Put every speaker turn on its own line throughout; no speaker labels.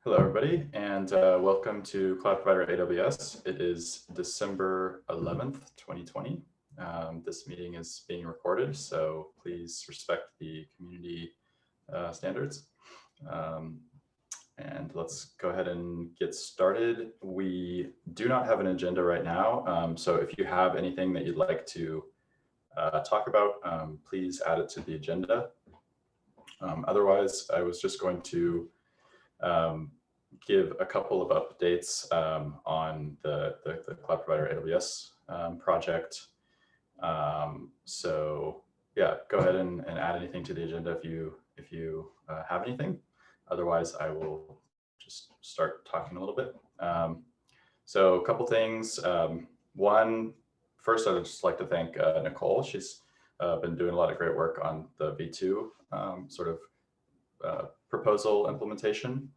Hello, everybody, and welcome to Cloud Provider AWS. It is December 11th, 2020. This meeting is being recorded, so please respect the community standards. And let's go ahead and get started. We do not have an agenda right now, so if you have anything that you'd like to talk about, please add it to the agenda. Otherwise, I was just going to give a couple of updates on the Cloud Provider AWS project. So yeah, go ahead and add anything to the agenda if you have anything. Otherwise, I will just start talking a little bit. So a couple things. First, I would just like to thank Nicole. She's been doing a lot of great work on the V2 proposal implementation.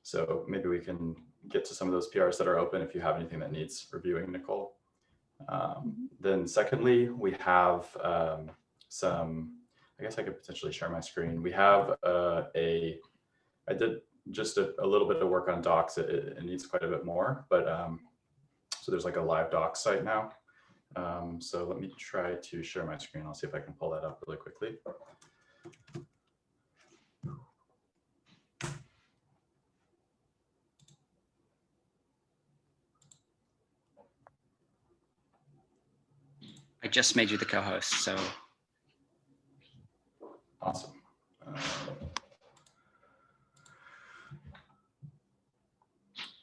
So maybe we can get to some of those PRs that are open if you have anything that needs reviewing, Nicole. Then secondly, we have I guess I could potentially share my screen. We have I did just a little bit of work on docs. It needs quite a bit more, but so there's like a live docs site now. So let me try to share my screen. I'll see if I can pull that up really quickly.
I just made you the co-host, so.
Awesome. Let's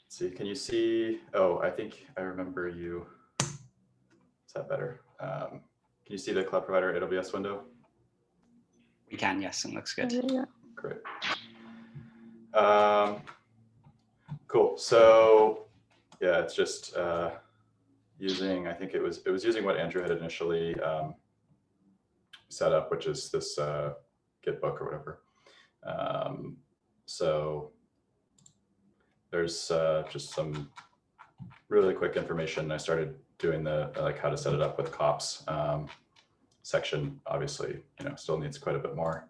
see, can you see? Oh, I think I remember you. Is that better? Can you see the Cloud Provider AWS window?
We can, yes, and looks good.
Yeah.
Great. Cool. So yeah, it's just using, I think it was using what Andrew had initially set up, which is this Git book or whatever. So there's just some really quick information. I started doing the like how to set it up with cops section. Obviously, still needs quite a bit more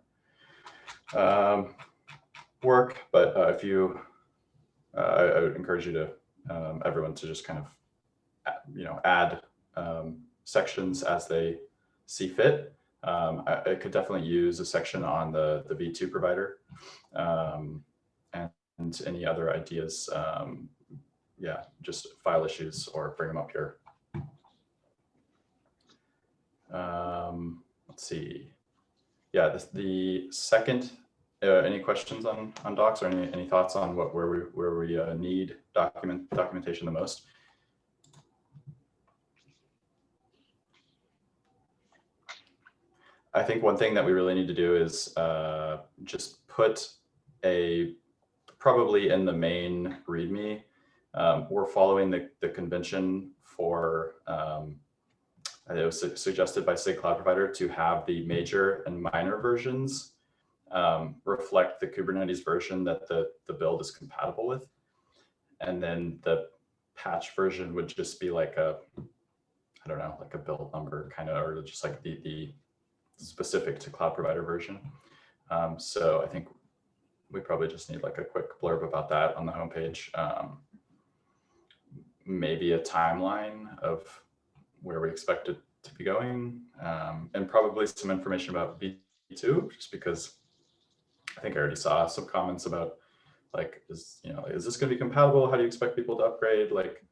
work, but if you, I would encourage you to everyone to just kind of add sections as they see fit. I could definitely use a section on the V2 provider and any other ideas. Yeah, just file issues or bring them up here. Let's see. Yeah, the second. Any questions on docs or any thoughts on where we need documentation the most? I think one thing that we really need to do is just put probably in the main README. We're following the convention for, it was suggested by sig-cloudprovider to have the major and minor versions reflect the Kubernetes version that the build is compatible with. And then the patch version would just be like I don't know, like a build number kind of, or just like the specific to cloud provider version. So I think we probably just need like a quick blurb about that on the homepage. Maybe a timeline of where we expect it to be going, and probably some information about V2, just because I think I already saw some comments about like, is this going to be compatible? How do you expect people to upgrade? Like,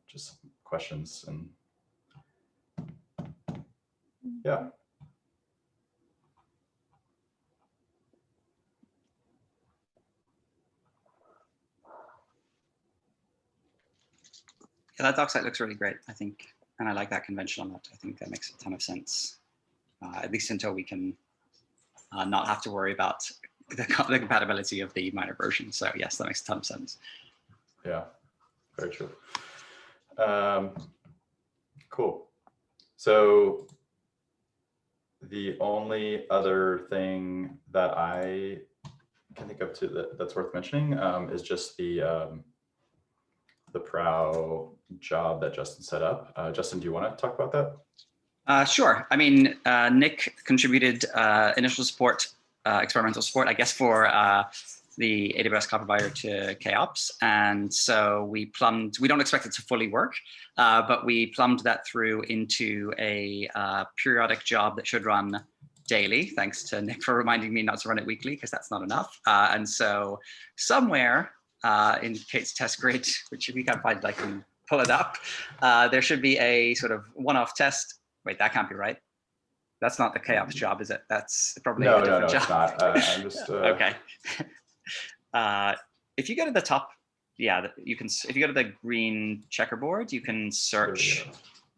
just questions and yeah.
Yeah, that doc site looks really great, I think, and I like that convention on that. I think that makes a ton of sense, at least until we can not have to worry about the compatibility of the minor version. So yes, that makes a ton of sense.
Yeah, very true. Cool. So the only other thing that I can think of that's worth mentioning is just the Prow job that Justin set up. Justin, do you want to talk about that?
Sure. I mean, Nick contributed initial support, experimental support, I guess, for the AWS Cloud Provider to KOps. And so we don't expect it to fully work, but we plumbed that through into a periodic job that should run daily. Thanks to Nick for reminding me not to run it weekly, because that's not enough. And so somewhere in Kate's test grid, which if you can't find, I can pull it up, there should be a sort of one-off test. Wait, that can't be right. That's not the KOps job, is it? That's probably a different job.
It's not. I'm just
okay. If you go to the top, yeah, you can. If you go to the green checkerboard, you can search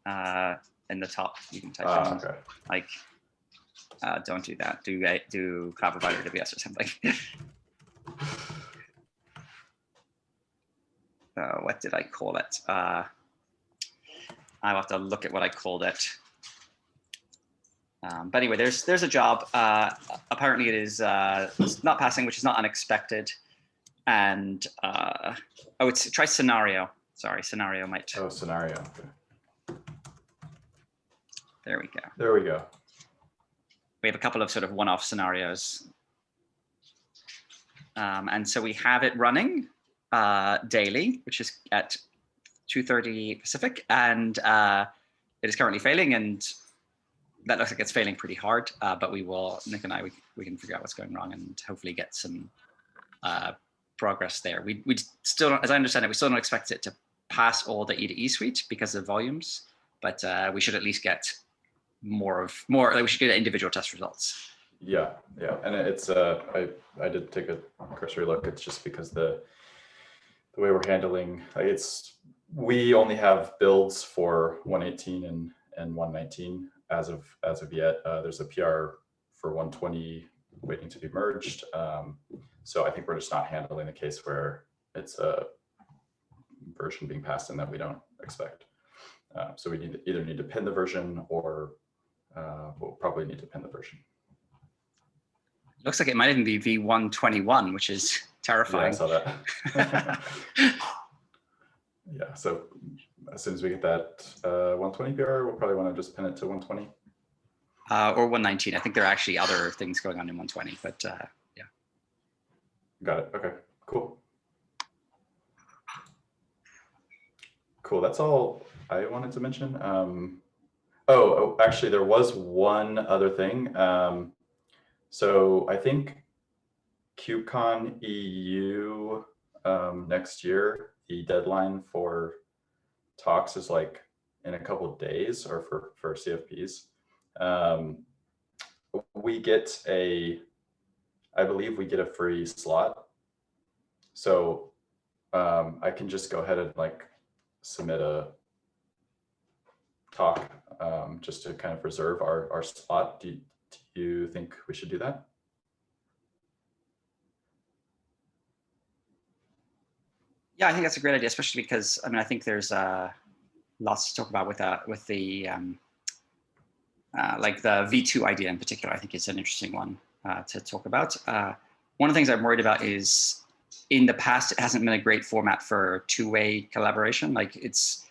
in the top. You can type in
okay.
like, don't do that. Do Cloud Provider AWS or something. What did I call it? I'll have to look at what I called it. But anyway, there's a job. Apparently, it is it's not passing, which is not unexpected. And try scenario. Sorry, scenario might.
Oh, scenario. Okay.
There we go.
There we go.
We have a couple of sort of one-off scenarios. And so we have it running daily, which is at 2:30 Pacific, and it is currently failing, and that looks like it's failing pretty hard. But Nick and I, we can figure out what's going wrong and hopefully get some progress there. We still don't, as I understand it, we still don't expect it to pass all the E2E suite because of volumes, but we should at least get more. Like we should get individual test results.
Yeah, and it's I did take a cursory look. It's just because the way we're handling we only have builds for 118 and 119 as of yet. There's a PR for 120 waiting to be merged. So I think we're just not handling the case where it's a version being passed in that we don't expect. So we either need to pin the version, or we'll probably need to pin the version.
Looks like it might even be V121, which is terrifying.
Yeah, I saw that. Yeah, so as soon as we get that 120 PR, we'll probably want to just pin it to 120.
Or 119. I think there are actually other things going on in 120, but yeah.
Got it. Okay, cool. Cool, that's all I wanted to mention. Oh, actually, there was one other thing. So I think KubeCon EU next year, the deadline for talks is like in a couple of days, or for CFPs. I believe we get a free slot. So I can just go ahead and like submit a talk just to kind of reserve our slot. Do you think we should do that?
Yeah, I think that's a great idea, especially because I think there's lots to talk about with the like the V2 idea in particular. I think it's an interesting one to talk about. One of the things I'm worried about is, in the past, it hasn't been a great format for two-way collaboration. Like it's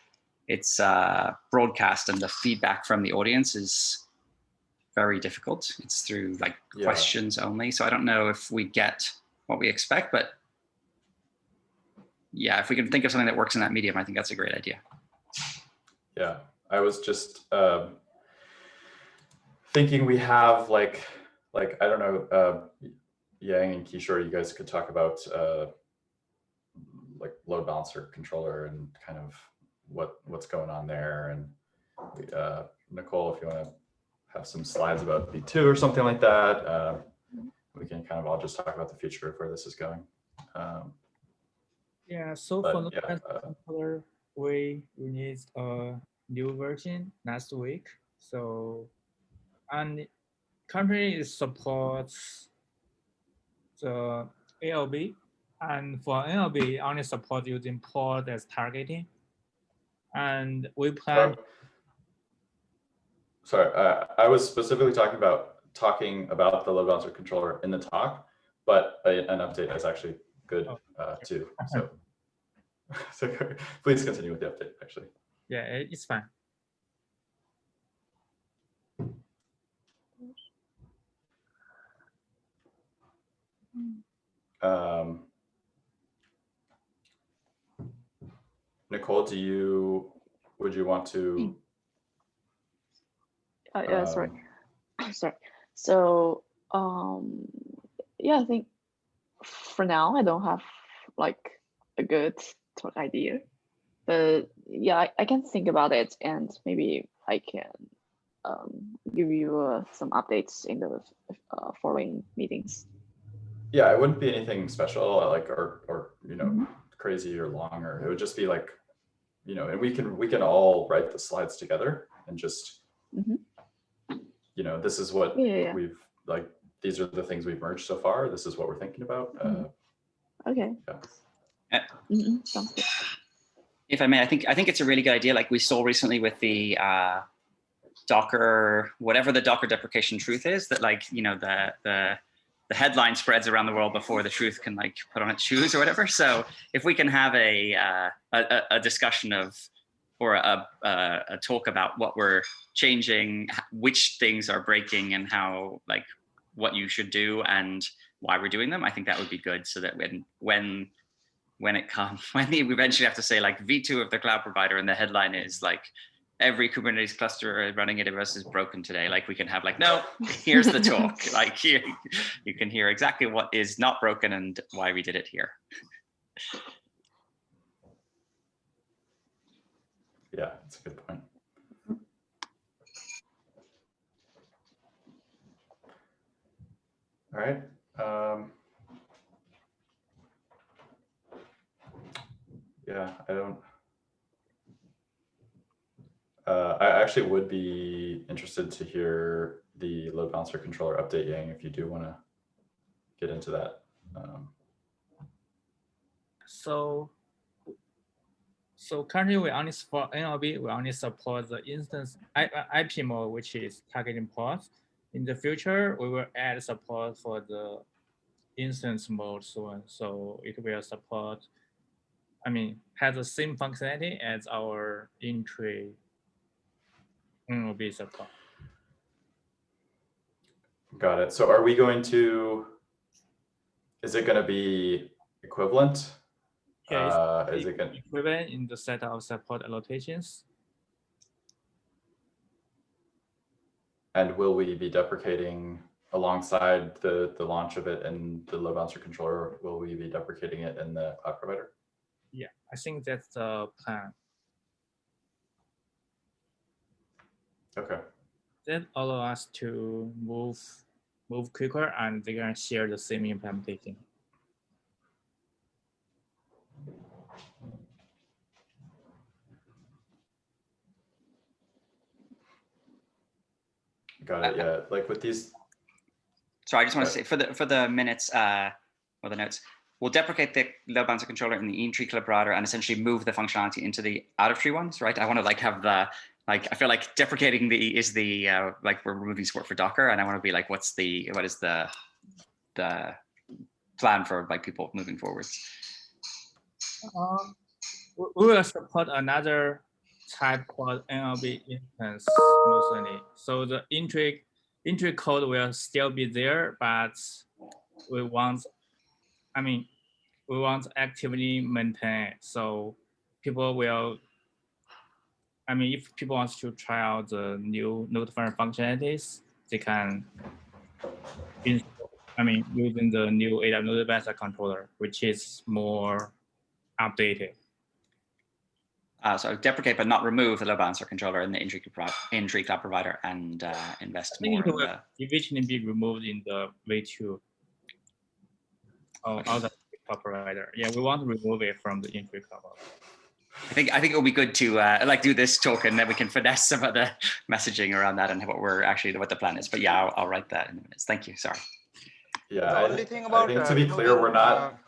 broadcast, and the feedback from the audience is very difficult. It's through like questions only. So I don't know if we get what we expect, but yeah, if we can think of something that works in that medium, I think that's a great idea.
Yeah, I was just thinking we have like I don't know, Yang and Kishore, you guys could talk about like load balancer controller and kind of what's going on there, and Nicole, if you want to have some slides about V2 or something like that, we can kind of all just talk about the future of where this is going.
Yeah, so for the controller, we released a new version last week. So, and currently it supports the ALB, and for ALB only support using port as targeting. And we plan.
Sorry, I was specifically talking about the load balancer controller in the talk, but an update is actually good too. So please continue with the update, actually.
Yeah, it's fine.
Nicole, would you want to?
Yeah, sorry. Sorry. So, yeah, I think for now I don't have like a good talk idea, but yeah, I can think about it, and maybe I can give you some updates in the following meetings.
Yeah, it wouldn't be anything special, like or you know, crazy or long, or it would just be like, you know, and we can all write the slides together and just, you know, this is what we've like, these are the things we've merged so far. This is what we're thinking about.
Okay.
Yeah.
Sounds good.
If I may, I think it's a really good idea. Like we saw recently with the Docker, whatever the Docker deprecation truth is, that like, you know, the headline spreads around the world before the truth can like put on its shoes or whatever. So if we can have a discussion of, or a talk about what we're changing, which things are breaking, and how, like, what you should do and why we're doing them, I think that would be good, so that when it comes, when we eventually have to say like V2 of the cloud provider and the headline is like every Kubernetes cluster running AWS is broken today, like we can have like, no, here's the talk. Like here, you can hear exactly what is not broken and why we did it here.
Yeah, that's a good point. All right. Yeah, I don't. I actually would be interested to hear the load balancer controller update, Yang, if you do want to get into that.
So currently we only support NLB, we only support the instance IP mode, which is targeting ports. In the future, we will add support for the instance mode soon. So it will support, I mean, has the same functionality as our in-tree NLB support.
Got it. So are we going to, is it going to be equivalent?
Yeah,
is it going
equivalent in the set of support allocations?
And will we be deprecating alongside the launch of it and the load balancer controller? Will we be deprecating it in the cloud provider?
Yeah, I think that's the plan.
Okay.
That allow us to move quicker, and they can share the same implementation.
Got it. Yeah, like with these.
Sorry, I just want to say for the minutes or the notes, we'll deprecate the load balancer controller in the in-tree collaborator and essentially move the functionality into the out-of-tree ones, right? I want to like have the, like, I feel like deprecating is the like we're removing support for Docker, and I want to be like, what is the plan for like people moving forwards?
We will support another type called NLB instance mostly. So the in-tree code will still be there, but we want actively maintain it. So people will, if people want to try out the new notifier functionalities, they can using the new AWS load balancer controller, which is more updated.
So deprecate but not remove the load balancer controller in the in-tree cloud provider, and invest more in the.
Eventually be removed in the V2 of the cloud provider. Yeah, we want to remove it from the in-tree cloud provider.
I think it will be good to like do this talk, and then we can finesse some of the messaging around that and what the plan is. But yeah, I'll write that in a minute. Thank you. Sorry.
Yeah, the only thing about
I think to be clear, we're not.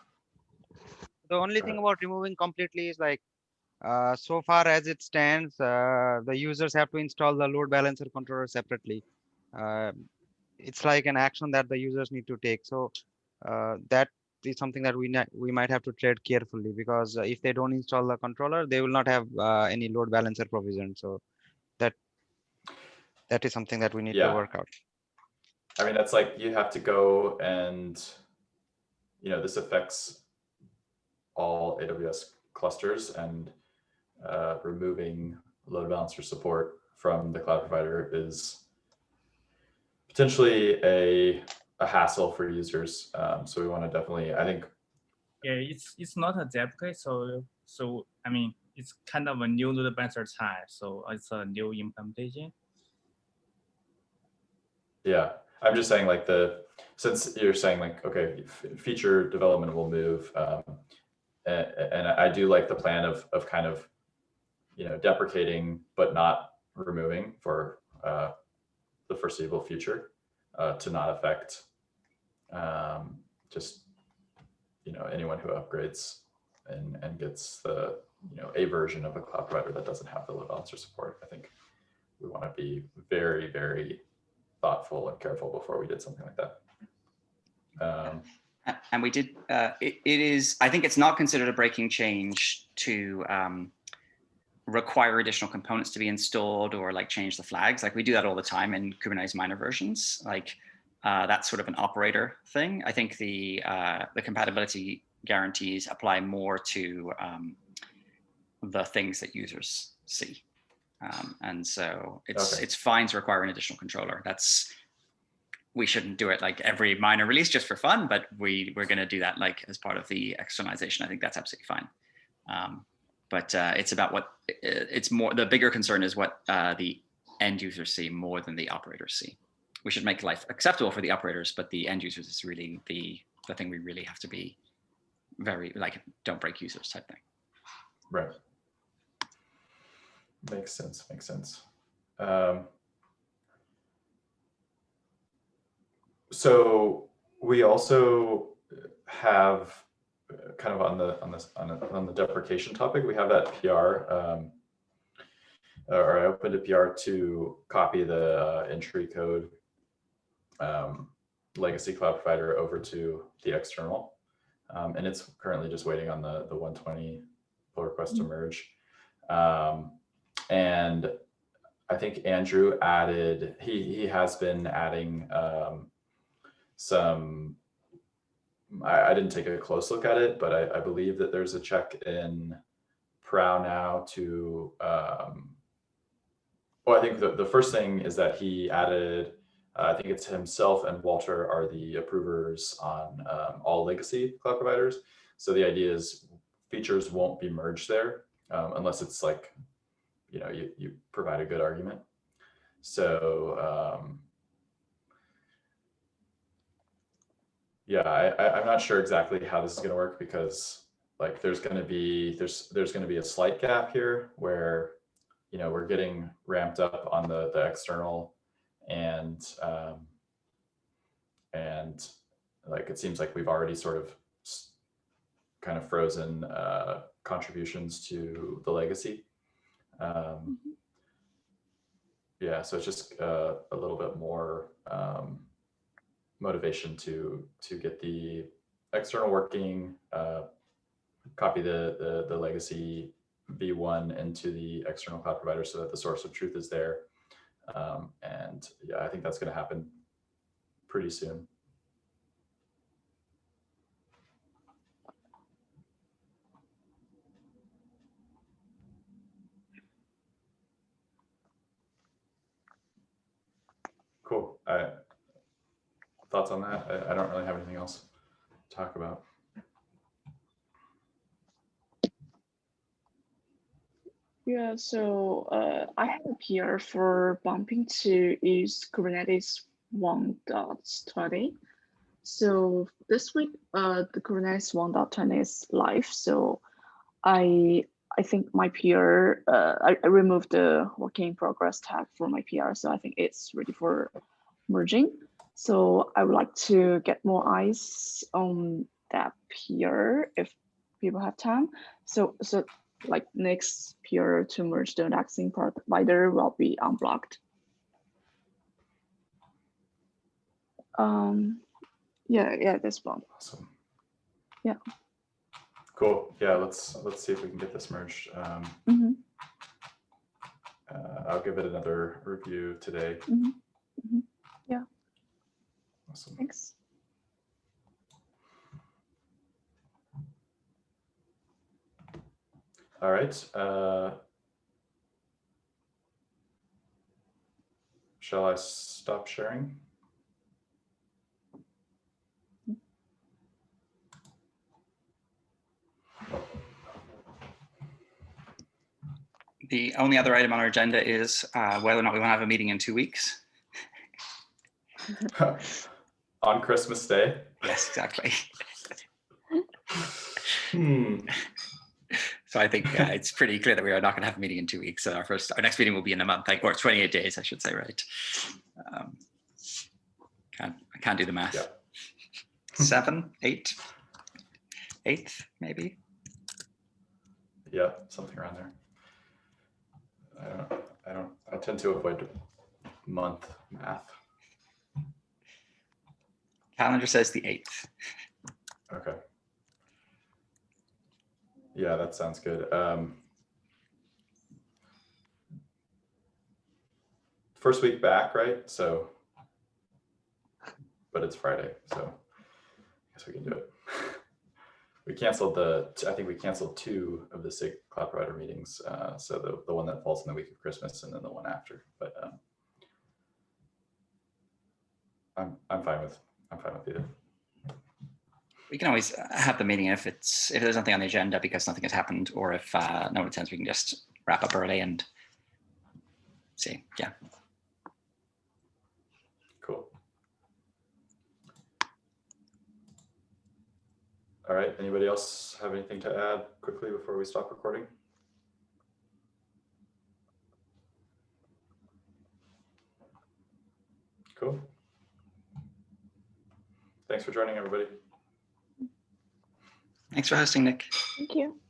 The only thing about removing completely is like, so far as it stands, the users have to install the load balancer controller separately. It's like an action that the users need to take. So that is something that we might have to tread carefully, because if they don't install the controller, they will not have any load balancer provision. So that is something that we need to work out.
I mean, that's like, you have to go and this affects all AWS clusters, and removing load balancer support from the cloud provider is potentially a hassle for users. So we want to definitely, I think.
Yeah, it's not a deprecate, so I mean it's kind of a new load balancer type, so it's a new implementation.
Yeah, I'm just saying like since you're saying like, okay, feature development will move, and I do like the plan of kind of, deprecating but not removing for the foreseeable future, to not affect just anyone who upgrades and gets the a version of a cloud provider that doesn't have the load balancer support. I think we want to be very, very thoughtful and careful before we did something like that.
And we did, it is, I think it's not considered a breaking change to require additional components to be installed or like change the flags. Like we do that all the time in Kubernetes minor versions. Like that's sort of an operator thing. I think the compatibility guarantees apply more to the things that users see. And so it's fine to require an additional controller. We shouldn't do it like every minor release just for fun, but we're going to do that like as part of the externalization. I think that's absolutely fine. But it's about it's more, the bigger concern is what the end users see more than the operators see. We should make life acceptable for the operators, but the end users is really the thing we really have to be very, like, don't break users type thing.
Right. Makes sense. So we also have kind of on the deprecation topic, we have that PR, or I opened a PR to copy the entry code legacy cloud provider over to the external, and it's currently just waiting on the 120 pull request to merge. And I think Andrew added, he has been adding some, I didn't take a close look at it, but I believe that there's a check in Prow now to, well, I think the first thing is that he added, I think it's himself and Walter are the approvers on all legacy cloud providers. So the idea is features won't be merged there unless it's like, you provide a good argument. So yeah, I'm not sure exactly how this is going to work, because like there's going to be a slight gap here where we're getting ramped up on the external, and like it seems like we've already sort of kind of frozen contributions to the legacy. Yeah, so it's just a little bit more motivation to get the external working, copy the legacy v1 into the external cloud provider so that the source of truth is there. And yeah, I think that's going to happen pretty soon. Cool. Thoughts on that? I don't really have anything else to talk about.
Yeah, so I have a PR for bumping to use Kubernetes 1.20. So this week, the Kubernetes 1.20 is live. So I think my PR, I removed the working in progress tag for my PR. So I think it's ready for merging. So I would like to get more eyes on that PR if people have time. So like next PR to merge the indexing provider will be unblocked. Yeah, this one.
Awesome.
Yeah.
Cool. Yeah, let's see if we can get this merged. I'll give it another review today.
Yeah.
Awesome.
Thanks.
All right. Shall I stop sharing?
The only other item on our agenda is whether or not we want to have a meeting in 2 weeks.
On Christmas Day?
Yes, exactly.
Hmm.
So I think it's pretty clear that we are not going to have a meeting in 2 weeks. So our next meeting will be in a month, or 28 days, I should say, right? I can't do the math.
Yeah.
7, 8, 8th, maybe.
Yeah, something around there. I tend to avoid month math.
Calendar says the 8th.
Okay. Yeah, that sounds good. First week back, right? So, but it's Friday, so I guess we can do it. We canceled I think we canceled 2 of the SIG cloud provider meetings. So the one that falls in the week of Christmas and then the one after, but I'm fine with either.
We can always have the meeting if there's nothing on the agenda because nothing has happened, or if no one attends, we can just wrap up early and see. Yeah.
Cool. All right. Anybody else have anything to add quickly before we stop recording? Cool. Thanks for joining, everybody.
Thanks for hosting, Nick.
Thank you.